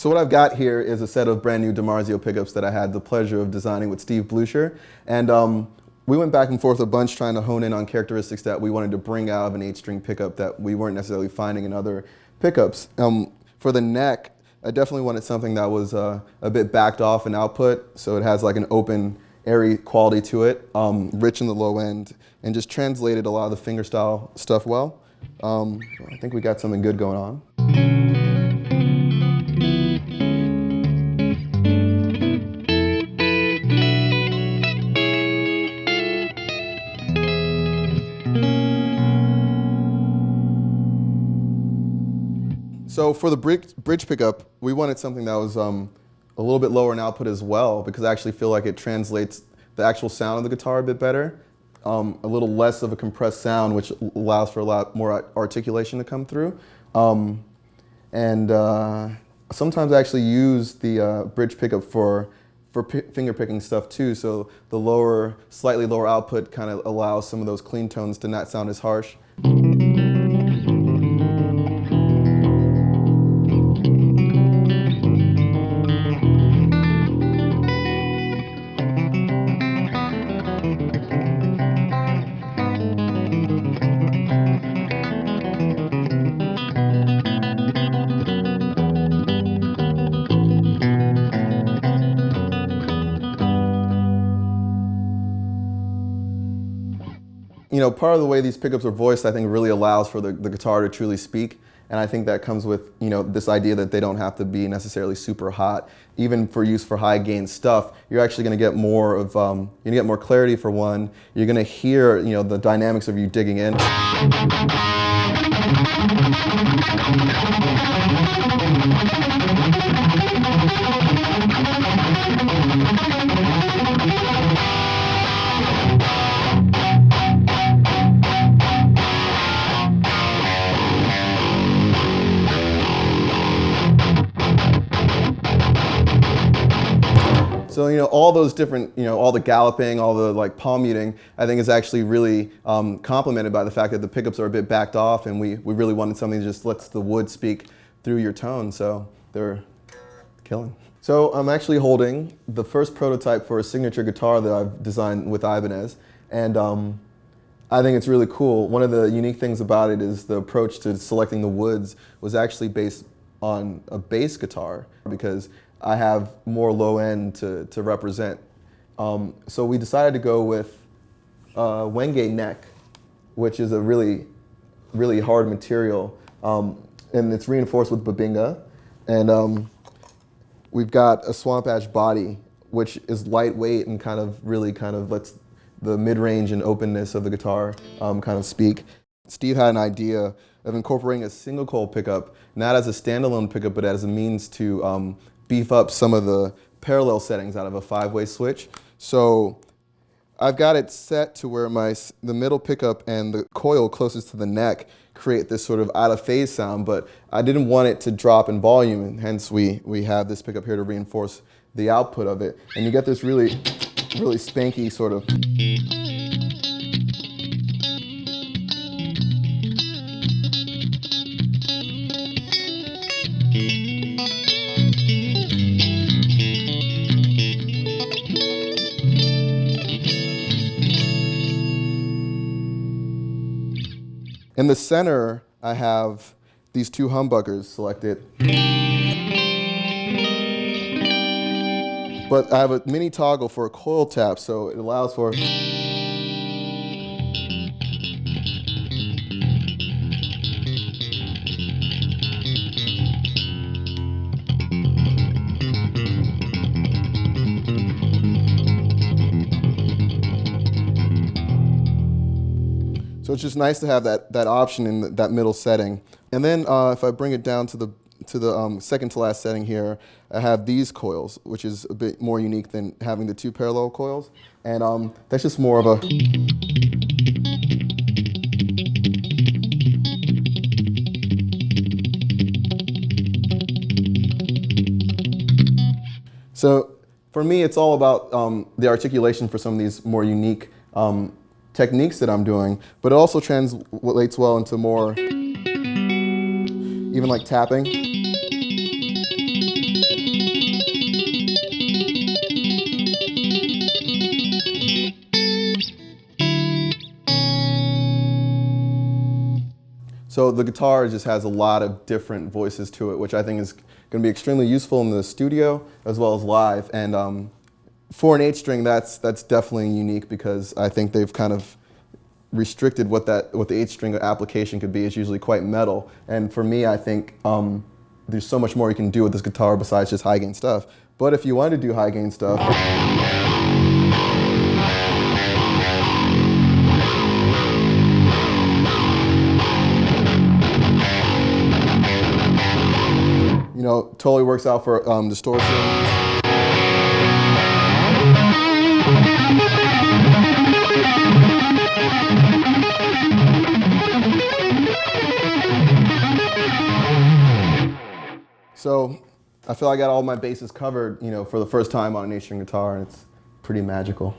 So what I've got here is a set of brand new DiMarzio pickups that I had the pleasure of designing with Steve Blucher. And we went back and forth a bunch trying to hone in on characteristics that we wanted to bring out of an 8-string pickup that we weren't necessarily finding in other pickups. For the neck, I definitely wanted something that was a bit backed off in output, so it has like an open, airy quality to it, rich in the low end, and just translated a lot of the fingerstyle stuff well. I think we got something good going on. So for the bridge pickup, we wanted something that was a little bit lower in output as well, because I actually feel like it translates the actual sound of the guitar a bit better. A little less of a compressed sound, which allows for a lot more articulation to come through. Sometimes I actually use the bridge pickup for finger picking stuff too, so the slightly lower output kind of allows some of those clean tones to not sound as harsh. You know, part of the way these pickups are voiced, I think, really allows for the guitar to truly speak. And I think that comes with, you know, this idea that they don't have to be necessarily super hot. Even for use for high gain stuff, you're actually going to get more of, you're going to get more clarity for one. You're going to hear, you know, the dynamics of you digging in. So, you know, all those different, you know, all the galloping, all the like palm muting, I think is actually really complemented by the fact that the pickups are a bit backed off, and we really wanted something that just lets the wood speak through your tone, so they're killing. So I'm actually holding the first prototype for a signature guitar that I've designed with Ibanez, and I think it's really cool. One of the unique things about it is the approach to selecting the woods was actually based on a bass guitar, because I have more low end to represent. So we decided to go with Wenge neck, which is a really, really hard material. And it's reinforced with babinga. And we've got a swamp ash body, which is lightweight and really lets the mid-range and openness of the guitar kind of speak. Steve had an idea of incorporating a single coil pickup, not as a standalone pickup, but as a means to beef up some of the parallel settings out of a 5-way switch. So I've got it set to where the middle pickup and the coil closest to the neck create this sort of out of phase sound, but I didn't want it to drop in volume, and hence we have this pickup here to reinforce the output of it. And you get this really, really spanky sort of. In the center, I have these 2 humbuckers selected. But I have a mini toggle for a coil tap, so it allows for. So it's just nice to have that option in that middle setting. And then if I bring it down to the second to last setting here, I have these coils, which is a bit more unique than having the 2 parallel coils. And that's just more of a. So for me, it's all about the articulation for some of these more unique techniques that I'm doing, but it also translates well into more, even like tapping. So the guitar just has a lot of different voices to it, which I think is going to be extremely useful in the studio as well as live. And for an 8-string, that's definitely unique because I think they've kind of restricted what the 8-string application could be. It's usually quite metal. And for me, I think there's so much more you can do with this guitar besides just high gain stuff. But if you want to do high gain stuff, you know, totally works out for distortion. So I feel I got all my bases covered, you know, for the first time on an 8-string guitar, and it's pretty magical.